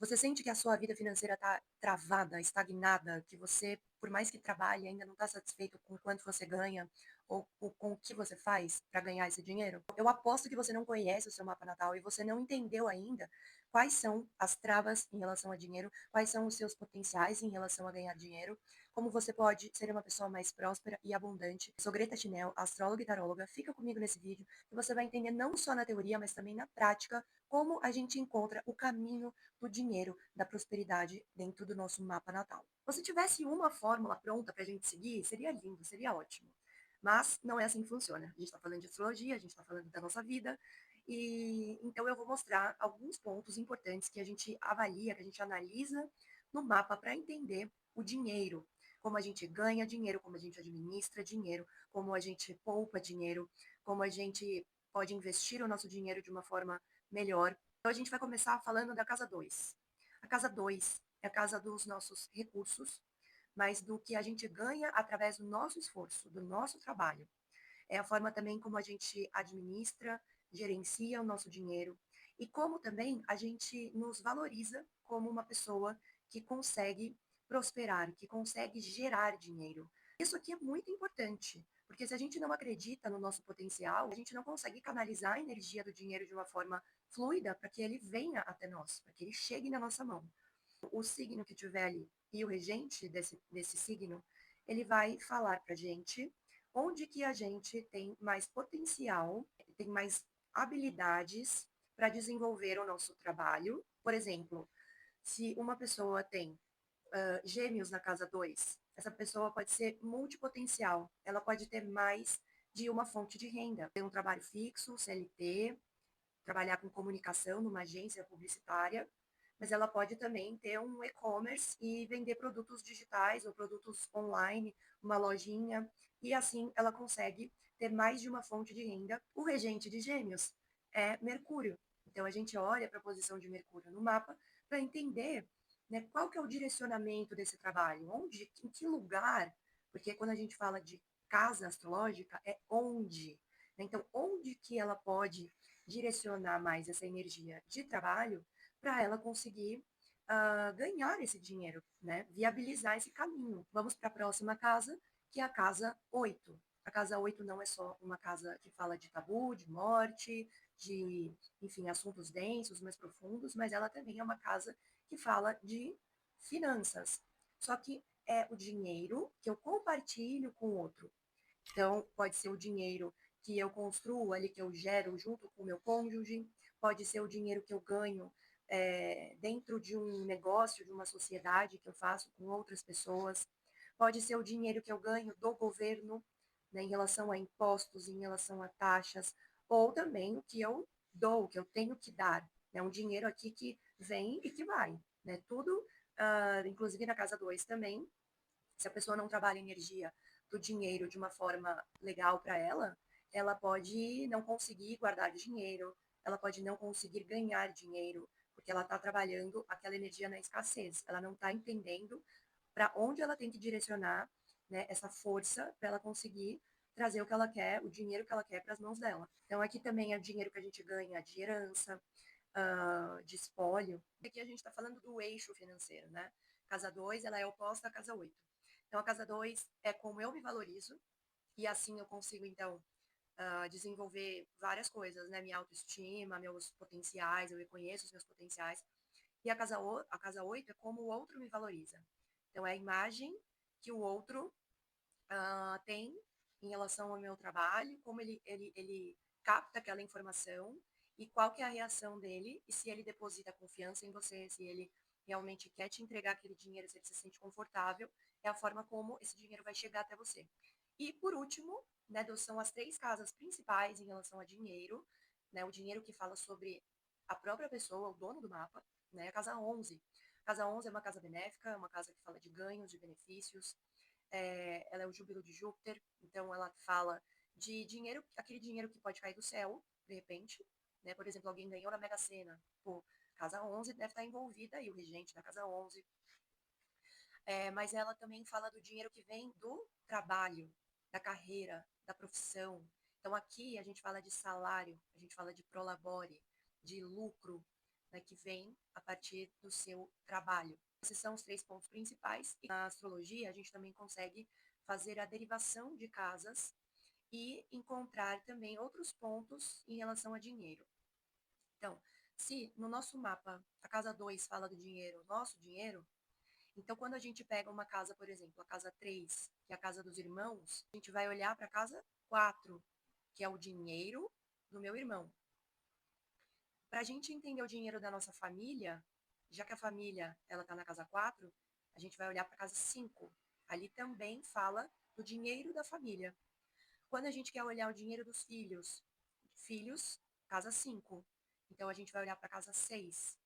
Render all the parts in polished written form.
Você sente que a sua vida financeira está travada, estagnada, que você, por mais que trabalhe, ainda não está satisfeito com o quanto você ganha ou com o que você faz para ganhar esse dinheiro? Eu aposto que você não conhece o seu mapa natal e você não entendeu ainda quais são as travas em relação a dinheiro, quais são os seus potenciais em relação a ganhar dinheiro, como você pode ser uma pessoa mais próspera e abundante. Sou Greta Chinel, astróloga e taróloga. Fica comigo nesse vídeo que você vai entender não só na teoria, mas também na prática, como a gente encontra o caminho do dinheiro, da prosperidade dentro do nosso mapa natal. Se tivesse uma fórmula pronta para a gente seguir, seria lindo, seria ótimo. Mas não é assim que funciona. A gente está falando de astrologia, a gente está falando da nossa vida, e então eu vou mostrar alguns pontos importantes que a gente avalia, que a gente analisa no mapa para entender o dinheiro, como a gente ganha dinheiro, como a gente administra dinheiro, como a gente poupa dinheiro, como a gente pode investir o nosso dinheiro de uma forma melhor. Então, a gente vai começar falando da casa 2. A casa 2 é a casa dos nossos recursos, mas do que a gente ganha através do nosso esforço, do nosso trabalho. É a forma também como a gente administra, gerencia o nosso dinheiro e como também a gente nos valoriza como uma pessoa que consegue prosperar, que consegue gerar dinheiro. Isso aqui é muito importante, porque se a gente não acredita no nosso potencial, a gente não consegue canalizar a energia do dinheiro de uma forma fluida para que ele venha até nós, para que ele chegue na nossa mão. O signo que tiver ali e o regente desse signo, ele vai falar para gente onde que a gente tem mais potencial, tem mais habilidades para desenvolver o nosso trabalho. Por exemplo, se uma pessoa tem gêmeos na casa 2, essa pessoa pode ser multipotencial, ela pode ter mais de uma fonte de renda, ter um trabalho fixo, CLT, trabalhar com comunicação numa agência publicitária, mas ela pode também ter um e-commerce e vender produtos digitais ou produtos online, uma lojinha, e assim ela consegue ter mais de uma fonte de renda. O regente de Gêmeos é Mercúrio. Então a gente olha para a posição de Mercúrio no mapa para entender, né, qual que é o direcionamento desse trabalho, onde, em que lugar, porque quando a gente fala de casa astrológica é onde, né? Então onde que ela pode direcionar mais essa energia de trabalho para ela conseguir ganhar esse dinheiro, né? Viabilizar esse caminho. Vamos para a próxima casa, que é a casa 8. A casa 8 não é só uma casa que fala de tabu, de morte, de, enfim, assuntos densos, mais profundos, mas ela também é uma casa que fala de finanças. Só que é o dinheiro que eu compartilho com o outro. Então, pode ser o dinheiro que eu construo ali, que eu gero junto com o meu cônjuge, pode ser o dinheiro que eu ganho dentro de um negócio, de uma sociedade que eu faço com outras pessoas, pode ser o dinheiro que eu ganho do governo, né, em relação a impostos, em relação a taxas, ou também o que eu dou, o que eu tenho que dar. É um dinheiro aqui que vem e que vai. Né? Tudo, inclusive na casa 2 também, se a pessoa não trabalha energia do dinheiro de uma forma legal para ela, ela pode não conseguir guardar dinheiro, ela pode não conseguir ganhar dinheiro, porque ela está trabalhando aquela energia na escassez, ela não está entendendo para onde ela tem que direcionar, né, essa força para ela conseguir trazer o que ela quer, o dinheiro que ela quer para as mãos dela. Então aqui também é dinheiro que a gente ganha de herança, de espólio. Aqui a gente está falando do eixo financeiro, né? Casa 2 ela é oposta à casa 8. Então, a casa 2 é como eu me valorizo, e assim eu consigo, então, desenvolver várias coisas, né? Minha autoestima, meus potenciais, eu reconheço os meus potenciais. E a casa 8 é como o outro me valoriza. Então, é a imagem que o outro tem em relação ao meu trabalho, como ele capta aquela informação e qual que é a reação dele e se ele deposita confiança em você, se ele realmente quer te entregar aquele dinheiro, se ele se sente confortável, é a forma como esse dinheiro vai chegar até você. E por último, né, são as três casas principais em relação a dinheiro, né, o dinheiro que fala sobre a própria pessoa, o dono do mapa, né, a casa 11. A casa 11 é uma casa benéfica, é uma casa que fala de ganhos, de benefícios, ela é o júbilo de Júpiter, então ela fala de dinheiro, aquele dinheiro que pode cair do céu, de repente, né? Por exemplo, alguém ganhou na Mega Sena, pô, casa 11 deve estar envolvida aí, o regente da casa 11. Mas ela também fala do dinheiro que vem do trabalho, da carreira, da profissão. Então aqui a gente fala de salário, a gente fala de prolabore, de lucro, né, que vem a partir do seu trabalho. Esses são os 3 pontos principais. E na astrologia, a gente também consegue fazer a derivação de casas e encontrar também outros pontos em relação a dinheiro. Então, se no nosso mapa a casa 2 fala do dinheiro, nosso dinheiro, então quando a gente pega uma casa, por exemplo, a casa 3, que é a casa dos irmãos, a gente vai olhar para a casa 4, que é o dinheiro do meu irmão. Para a gente entender o dinheiro da nossa família, já que a família ela está na casa 4, a gente vai olhar para a casa 5. Ali também fala do dinheiro da família. Quando a gente quer olhar o dinheiro dos filhos, filhos, casa 5. Então a gente vai olhar para a casa 6.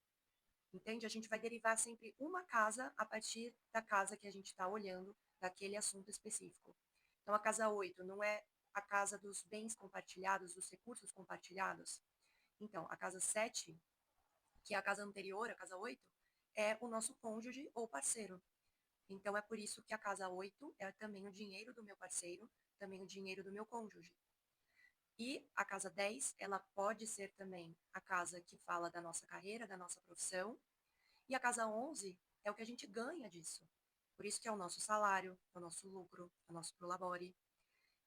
Entende? A gente vai derivar sempre uma casa a partir da casa que a gente está olhando, daquele assunto específico. Então a casa 8 não é a casa dos bens compartilhados, dos recursos compartilhados? Então, a casa 7, que é a casa anterior, a casa 8, é o nosso cônjuge ou parceiro. Então, é por isso que a casa 8 é também o dinheiro do meu parceiro, também o dinheiro do meu cônjuge. E a casa 10, ela pode ser também a casa que fala da nossa carreira, da nossa profissão. E a casa 11 é o que a gente ganha disso. Por isso que é o nosso salário, é o nosso lucro, é o nosso prolabore.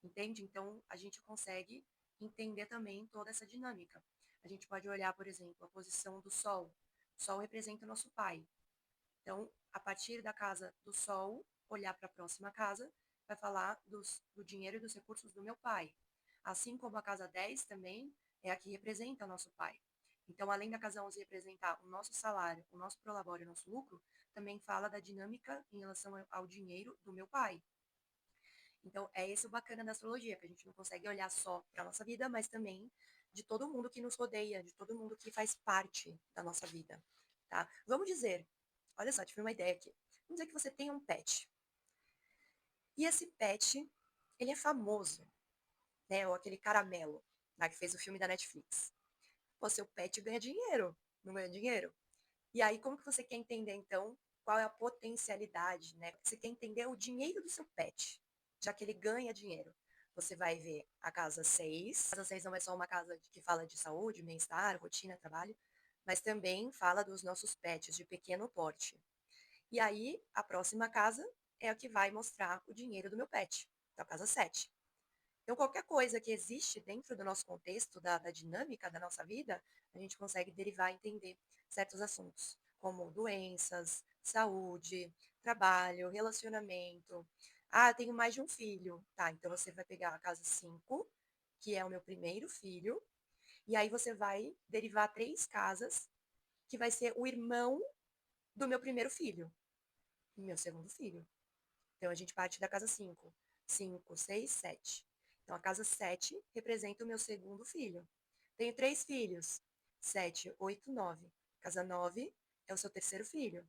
Entende? Então, a gente consegue entender também toda essa dinâmica. A gente pode olhar, por exemplo, a posição do Sol. O Sol representa o nosso pai. Então, a partir da casa do Sol, olhar para a próxima casa, vai falar do dinheiro e dos recursos do meu pai. Assim como a casa 10 também é a que representa o nosso pai. Então, além da casa 11 representar o nosso salário, o nosso prolabore, o nosso lucro, também fala da dinâmica em relação ao dinheiro do meu pai. Então, é esse o bacana da astrologia, que a gente não consegue olhar só para a nossa vida, mas também de todo mundo que nos rodeia, de todo mundo que faz parte da nossa vida, tá? Vamos dizer, olha só, tive uma ideia aqui. Vamos dizer que você tem um pet. E esse pet, ele é famoso, né? Ou aquele caramelo, lá que fez o filme da Netflix. Pô, seu pet ganha dinheiro, não ganha dinheiro? E aí, como que você quer entender, então, qual é a potencialidade, né? Você quer entender o dinheiro do seu pet, já que ele ganha dinheiro. Você vai ver a casa 6. A casa 6 não é só uma casa que fala de saúde, bem-estar, rotina, trabalho, mas também fala dos nossos pets de pequeno porte. E aí, a próxima casa é a que vai mostrar o dinheiro do meu pet, então a casa 7. Então, qualquer coisa que existe dentro do nosso contexto, da dinâmica da nossa vida, a gente consegue derivar e entender certos assuntos, como doenças, saúde, trabalho, relacionamento. Ah, tenho mais de um filho. Tá, então você vai pegar a casa 5, que é o meu primeiro filho, e aí você vai derivar 3 casas, que vai ser o irmão do meu primeiro filho, e meu segundo filho. Então, a gente parte da casa 5. 5, 6, 7. Então, a casa 7 representa o meu segundo filho. Tenho 3 filhos. 7, 8, 9. Casa 9 é o seu terceiro filho.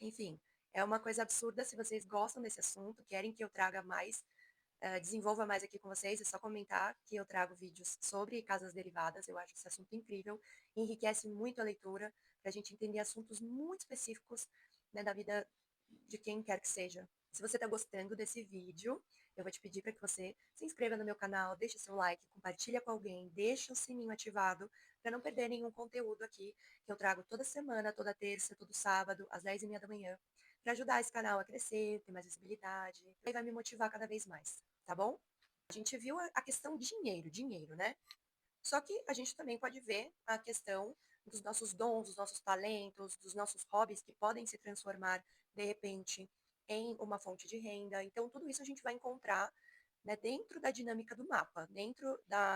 Enfim, é uma coisa absurda. Se vocês gostam desse assunto, querem que eu traga mais, desenvolva mais aqui com vocês, é só comentar que eu trago vídeos sobre casas derivadas. Eu acho esse assunto incrível, enriquece muito a leitura, para a gente entender assuntos muito específicos, né, da vida de quem quer que seja. Se você está gostando desse vídeo, eu vou te pedir para que você se inscreva no meu canal, deixe seu like, compartilha com alguém, deixe o sininho ativado para não perder nenhum conteúdo aqui que eu trago toda semana, toda terça, todo sábado, às 10h30 da manhã, para ajudar esse canal a crescer, ter mais visibilidade, e vai me motivar cada vez mais, tá bom? A gente viu a questão dinheiro, né? Só que a gente também pode ver a questão dos nossos dons, dos nossos talentos, dos nossos hobbies que podem se transformar, de repente, em uma fonte de renda. Então, tudo isso a gente vai encontrar, né, dentro da dinâmica do mapa, dentro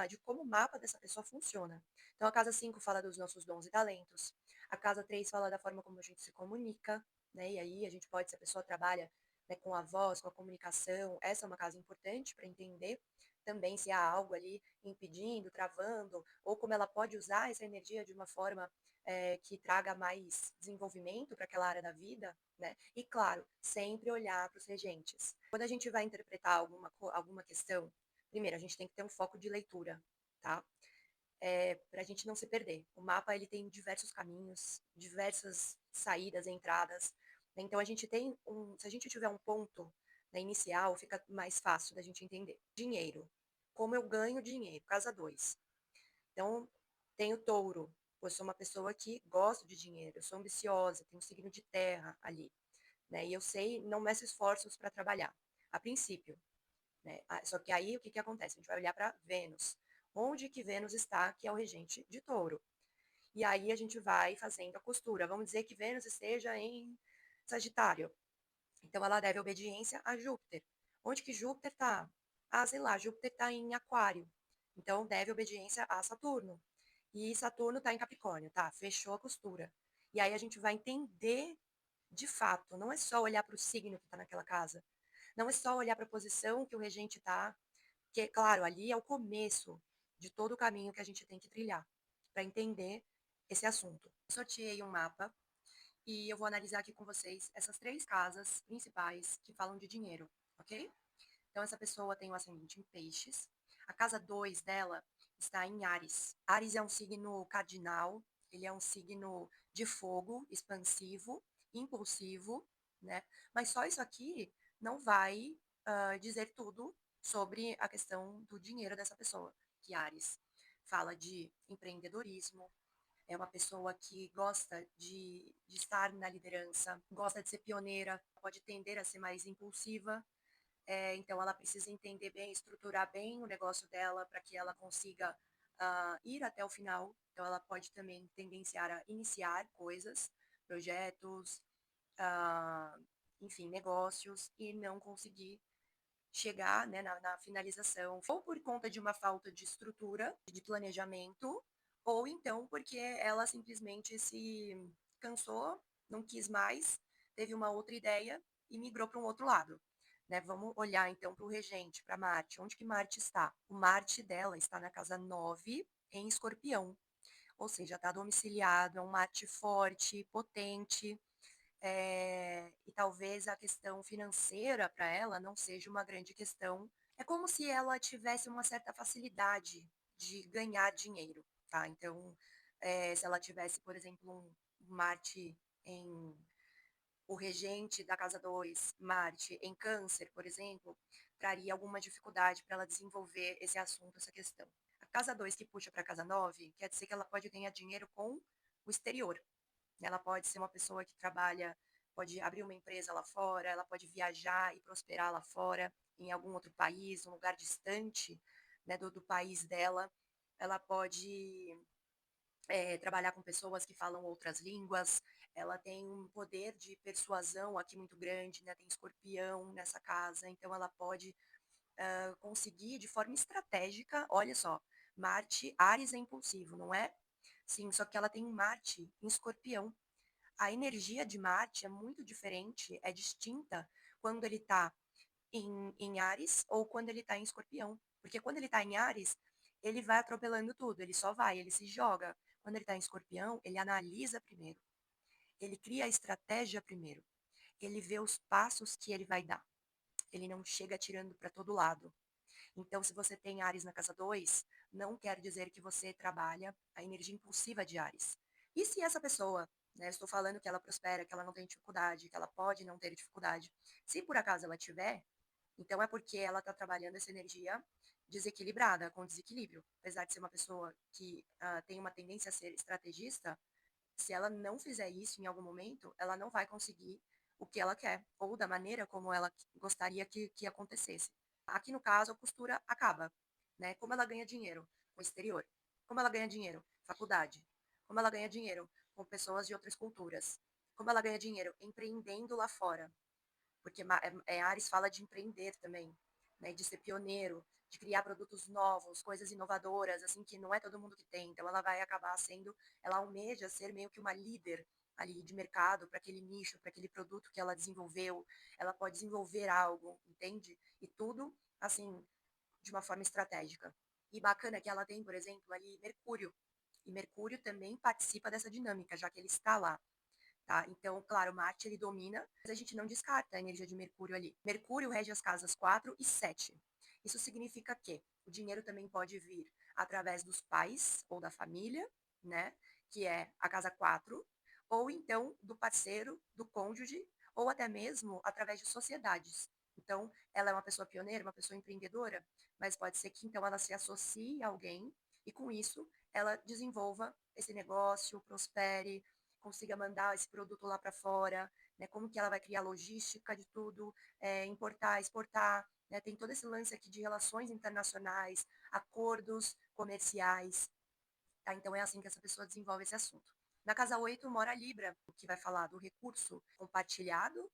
de como o mapa dessa pessoa funciona. Então, a casa 5 fala dos nossos dons e talentos, a casa 3 fala da forma como a gente se comunica, né, e aí a gente pode, se a pessoa trabalha, né, com a voz, com a comunicação, essa é uma casa importante para entender também se há algo ali impedindo, travando, ou como ela pode usar essa energia de uma forma que traga mais desenvolvimento para aquela área da vida, né? E claro, sempre olhar para os regentes. Quando a gente vai interpretar alguma questão, primeiro a gente tem que ter um foco de leitura, tá? Para a gente não se perder. O mapa ele tem diversos caminhos, diversas saídas, entradas. Né? Então a gente tem se a gente tiver um ponto, né, inicial, fica mais fácil da gente entender. Dinheiro. Como eu ganho dinheiro? Casa 2. Então, tenho touro. eu sou uma pessoa que gosto de dinheiro, eu sou ambiciosa, tenho um signo de terra ali, né? E eu sei, não meço esforços para trabalhar, a princípio, né? Só que aí o que que acontece? A gente vai olhar para Vênus. Onde que Vênus está, que é o regente de Touro. E aí a gente vai fazendo a costura. Vamos dizer que Vênus esteja em Sagitário. Então ela deve obediência a Júpiter. Onde que Júpiter está? Ah, sei lá, Júpiter está em Aquário. Então deve obediência a Saturno. E Saturno está em Capricórnio, tá? Fechou a costura. E aí a gente vai entender de fato, não é só olhar para o signo que está naquela casa. Não é só olhar para a posição que o regente está, que, claro, ali é o começo de todo o caminho que a gente tem que trilhar para entender esse assunto. Sorteei um mapa e eu vou analisar aqui com vocês essas três casas principais que falam de dinheiro, ok? Então, essa pessoa tem o ascendente em peixes. A casa 2 dela está em Áries. Áries é um signo cardinal, ele é um signo de fogo, expansivo, impulsivo, né? Mas só isso aqui não vai dizer tudo sobre a questão do dinheiro dessa pessoa. Que Áries fala de empreendedorismo, é uma pessoa que gosta de estar na liderança, gosta de ser pioneira, pode tender a ser mais impulsiva, então ela precisa entender bem, estruturar bem o negócio dela para que ela consiga ir até o final. Então ela pode também tendenciar a iniciar coisas, projetos, ah, enfim, negócios e não conseguir chegar, né, na finalização, ou por conta de uma falta de estrutura, de planejamento, ou então porque ela simplesmente se cansou, não quis mais, teve uma outra ideia e migrou para um outro lado. Né? Vamos olhar então para o regente, para Marte. Onde que Marte está? O Marte dela está na casa 9 em Escorpião, ou seja, está domiciliado, é um Marte forte, potente, e talvez a questão financeira para ela não seja uma grande questão. É como se ela tivesse uma certa facilidade de ganhar dinheiro, tá? Então, se ela tivesse, por exemplo, um Marte em o regente da casa 2, Marte, em Câncer, por exemplo, traria alguma dificuldade para ela desenvolver esse assunto, essa questão. A casa 2 que puxa para a casa 9 quer dizer que ela pode ganhar dinheiro com o exterior. Ela pode ser uma pessoa que trabalha, pode abrir uma empresa lá fora, ela pode viajar e prosperar lá fora, em algum outro país, um lugar distante, né, do país dela. Ela pode trabalhar com pessoas que falam outras línguas. Ela tem um poder de persuasão aqui muito grande, né? Tem escorpião nessa casa, então ela pode conseguir de forma estratégica. Olha só, Marte, Áries é impulsivo, não é? Sim, só que ela tem Marte em escorpião. A energia de Marte é muito diferente, é distinta quando ele está em Áries ou quando ele está em Escorpião. Porque quando ele está em Áries, ele vai atropelando tudo, ele só vai, ele se joga. Quando ele está em Escorpião, ele analisa primeiro, ele cria a estratégia primeiro, ele vê os passos que ele vai dar. Ele não chega atirando para todo lado. Então, se você tem Ares na casa 2, não quer dizer que você trabalha a energia impulsiva de Ares. E se essa pessoa, né, estou falando que ela prospera, que ela não tem dificuldade, que ela pode não ter dificuldade, se por acaso ela tiver, então é porque ela está trabalhando essa energia desequilibrada, com desequilíbrio. Apesar de ser uma pessoa que tem uma tendência a ser estrategista, se ela não fizer isso em algum momento, ela não vai conseguir o que ela quer, ou da maneira como ela gostaria que acontecesse. Aqui no caso, a costura acaba, né? Como ela ganha dinheiro com o exterior? Como ela ganha dinheiro? Faculdade. Como ela ganha dinheiro com pessoas de outras culturas? Como ela ganha dinheiro? Empreendendo lá fora. Porque Ares fala de empreender também, né? De ser pioneiro, de criar produtos novos, coisas inovadoras, assim, que não é todo mundo que tem. Então ela vai acabar sendo, ela almeja ser meio que uma líder ali de mercado para aquele nicho, para aquele produto que ela desenvolveu. Ela pode desenvolver algo, entende? E tudo, assim, de uma forma estratégica. E bacana que ela tem, por exemplo, ali Mercúrio. E Mercúrio também participa dessa dinâmica, já que ele está lá. Tá? Então, claro, Marte ele domina, mas a gente não descarta a energia de Mercúrio ali. Mercúrio rege as casas 4 e 7. Isso significa que o dinheiro também pode vir através dos pais ou da família, né? Que é a casa 4, ou então do parceiro, do cônjuge, ou até mesmo através de sociedades. Então, ela é uma pessoa pioneira, uma pessoa empreendedora, mas pode ser que então ela se associe a alguém e com isso ela desenvolva esse negócio, prospere, consiga mandar esse produto lá para fora, né? Como que ela vai criar logística de tudo, importar, exportar, né? Tem todo esse lance aqui de relações internacionais, acordos comerciais, tá? Então é assim que essa pessoa desenvolve esse assunto. Na casa 8 mora a Libra, que vai falar do recurso compartilhado.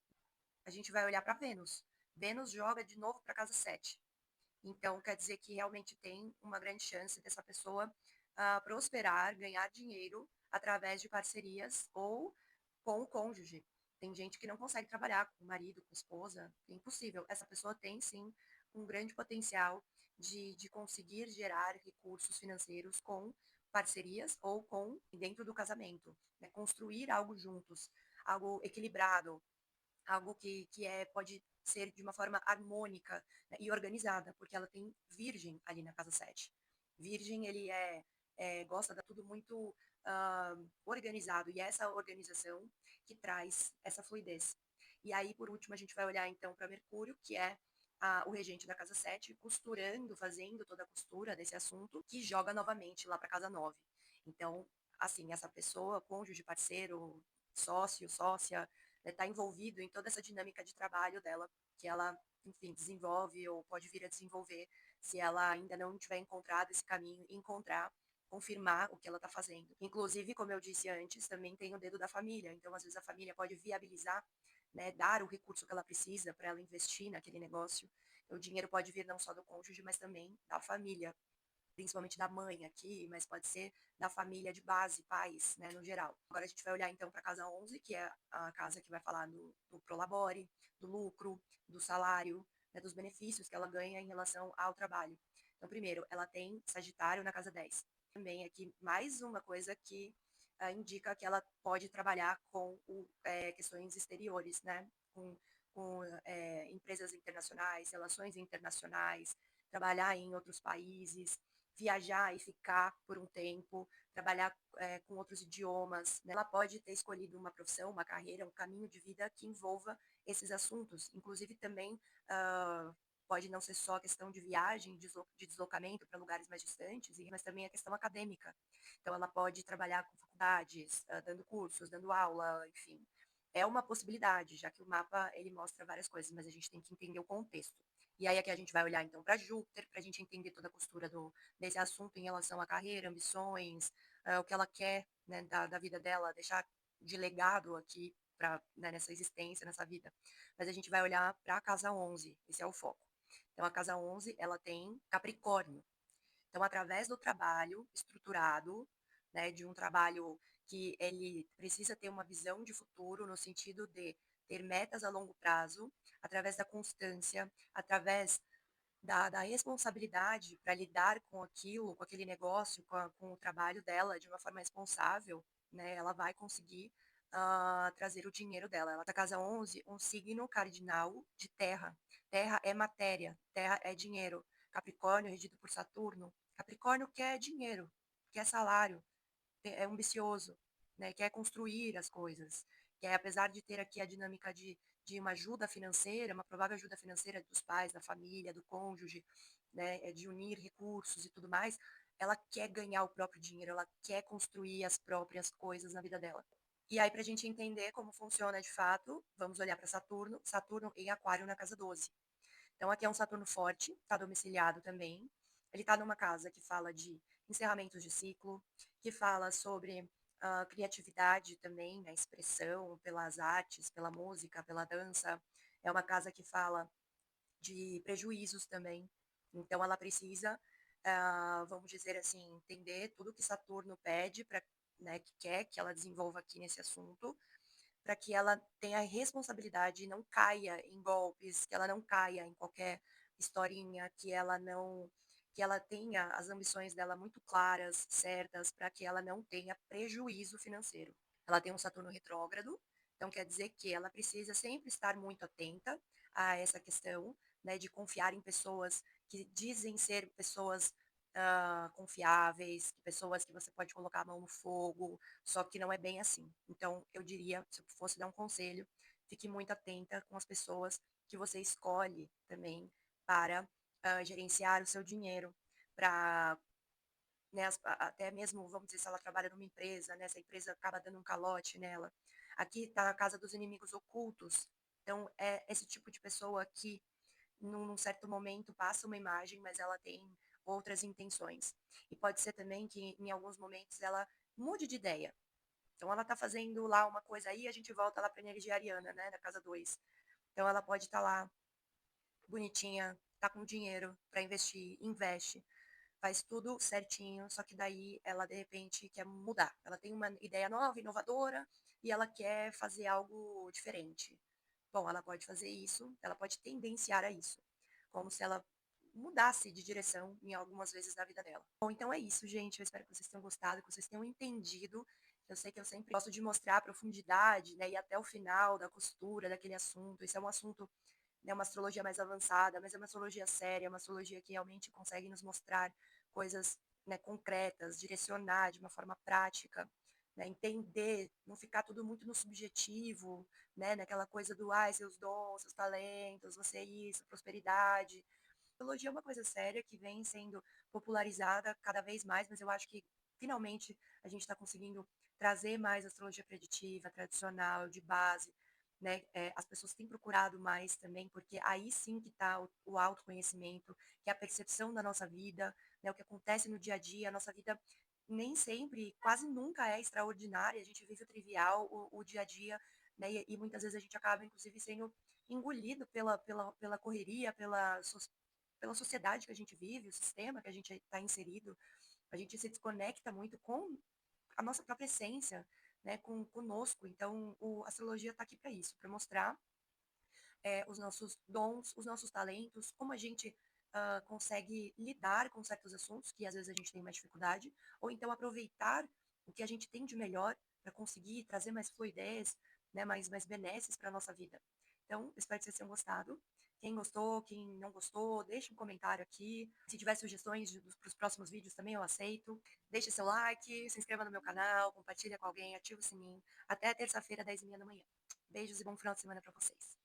A gente vai olhar para Vênus. Vênus joga de novo para casa 7. Então, quer dizer que realmente tem uma grande chance dessa pessoa prosperar, ganhar dinheiro através de parcerias ou com o cônjuge. Tem gente que não consegue trabalhar com o marido, com a esposa, é impossível. Essa pessoa tem sim um grande potencial de conseguir gerar recursos financeiros com parcerias ou com dentro do casamento, né? Construir algo juntos, algo equilibrado, algo que pode ser de uma forma harmônica, né, e organizada, porque ela tem Virgem ali na casa 7. Virgem, ele gosta de tudo muito organizado, e é essa organização que traz essa fluidez. E aí, por último, a gente vai olhar então para Mercúrio, que é o regente da casa 7, costurando, fazendo toda a costura desse assunto, que joga novamente lá para casa 9. Então, assim, essa pessoa, cônjuge, parceiro, sócio, sócia, está envolvido em toda essa dinâmica de trabalho dela, que ela, enfim, desenvolve ou pode vir a desenvolver, se ela ainda não tiver encontrado esse caminho, encontrar, confirmar o que ela está fazendo. Inclusive, como eu disse antes, também tem o dedo da família, então às vezes a família pode viabilizar, né, dar o recurso que ela precisa para ela investir naquele negócio. O dinheiro pode vir não só do cônjuge, mas também da família, principalmente da mãe aqui, mas pode ser da família de base, pais, né, no geral. Agora a gente vai olhar então para a casa 11, que é a casa que vai falar do prolabore, do lucro, do salário, né, dos benefícios que ela ganha em relação ao trabalho. Então, primeiro, ela tem Sagitário na casa 10. Também aqui mais uma coisa que indica que ela pode trabalhar com questões exteriores, né? Com empresas internacionais, relações internacionais, trabalhar em outros países, viajar e ficar por um tempo, trabalhar com outros idiomas. Né? Ela pode ter escolhido uma profissão, uma carreira, um caminho de vida que envolva esses assuntos. Inclusive também pode não ser só a questão de viagem, de deslocamento para lugares mais distantes, mas também a questão acadêmica. Então ela pode trabalhar com faculdades, dando cursos, dando aula, enfim. É uma possibilidade, já que o mapa ele mostra várias coisas, mas a gente tem que entender o contexto. E aí aqui a gente vai olhar então para Júpiter, para a gente entender toda a costura desse assunto em relação à carreira, ambições, o que ela quer, né, da vida dela, deixar de legado aqui né, nessa existência, nessa vida. Mas a gente vai olhar para a casa 11, esse é o foco. Então a casa 11, ela tem Capricórnio. Então, através do trabalho estruturado, né, de um trabalho que ele precisa ter uma visão de futuro no sentido de ter metas a longo prazo, através da constância, através da responsabilidade para lidar com aquilo, com aquele negócio, com o trabalho dela de uma forma responsável, né, ela vai conseguir trazer o dinheiro dela. Ela tá casa 11, um signo cardinal de terra. Terra é matéria, terra é dinheiro. Capricórnio, regido por Saturno. Capricórnio quer dinheiro, quer salário, é ambicioso, né? Quer construir as coisas. Quer, apesar de ter aqui a dinâmica de uma ajuda financeira, uma provável ajuda financeira dos pais, da família, do cônjuge, né? De unir recursos e tudo mais, ela quer ganhar o próprio dinheiro, ela quer construir as próprias coisas na vida dela. E aí, para a gente entender como funciona de fato, vamos olhar para Saturno. Saturno em Aquário na casa 12. Então, aqui é um Saturno forte, está domiciliado também. Ele está numa casa que fala de encerramentos de ciclo, que fala sobre criatividade também, a expressão pelas artes, pela música, pela dança. É uma casa que fala de prejuízos também. Então, ela precisa, vamos dizer assim, entender tudo que Saturno pede para, né, que quer que ela desenvolva aqui nesse assunto, para que ela tenha responsabilidade e não caia em golpes, que ela não caia em qualquer historinha, que ela tenha as ambições dela muito claras, certas, para que ela não tenha prejuízo financeiro. Ela tem um Saturno retrógrado, então quer dizer que ela precisa sempre estar muito atenta a essa questão, né, de confiar em pessoas que dizem ser pessoas confiáveis, pessoas que você pode colocar a mão no fogo, só que não é bem assim. Então, eu diria, se eu fosse dar um conselho, fique muito atenta com as pessoas que você escolhe também para gerenciar o seu dinheiro, para né, até mesmo, vamos dizer, se ela trabalha numa empresa, né, essa empresa acaba dando um calote nela. Aqui está a casa dos inimigos ocultos. Então, é esse tipo de pessoa que, num certo momento, passa uma imagem, mas ela tem outras intenções. E pode ser também que, em alguns momentos, ela mude de ideia. Então, ela está fazendo lá uma coisa aí, a gente volta lá para a energia ariana, né, da casa 2. Então, ela pode estar lá, bonitinha, tá com dinheiro para investir, investe, faz tudo certinho, só que daí ela de repente quer mudar. Ela tem uma ideia nova, inovadora, e ela quer fazer algo diferente. Bom, ela pode fazer isso, ela pode tendenciar a isso, como se ela mudasse de direção em algumas vezes da vida dela. Bom, então é isso, gente. Eu espero que vocês tenham gostado, que vocês tenham entendido. Eu sei que eu sempre gosto de mostrar a profundidade, né, e até o final da costura daquele assunto. Isso é um assunto, né, uma astrologia mais avançada, mas é uma astrologia séria, uma astrologia que realmente consegue nos mostrar coisas, né, concretas, direcionar de uma forma prática, né, entender, não ficar tudo muito no subjetivo, né, naquela coisa do, ai, seus dons, seus talentos, você é isso, prosperidade. Astrologia é uma coisa séria que vem sendo popularizada cada vez mais, mas eu acho que finalmente a gente está conseguindo trazer mais astrologia preditiva, tradicional, de base, né? As pessoas têm procurado mais também, porque aí sim que está o autoconhecimento, que é a percepção da nossa vida, né? O que acontece no dia a dia, a nossa vida nem sempre, quase nunca é extraordinária, a gente vive o trivial, o dia a dia, né? E muitas vezes a gente acaba, inclusive, sendo engolido pela correria, pela sociedade que a gente vive, o sistema que a gente está inserido, a gente se desconecta muito com a nossa própria essência, né, conosco. Então, a astrologia está aqui para isso, para mostrar os nossos dons, os nossos talentos, como a gente consegue lidar com certos assuntos que às vezes a gente tem mais dificuldade, ou então aproveitar o que a gente tem de melhor para conseguir trazer mais fluidez, né, mais benesses para a nossa vida. Então, espero que vocês tenham gostado. Quem gostou, quem não gostou, deixe um comentário aqui. Se tiver sugestões para os próximos vídeos também eu aceito. Deixe seu like, se inscreva no meu canal, compartilha com alguém, ativa o sininho. Até terça-feira, 10h30 da manhã. Beijos e bom final de semana para vocês.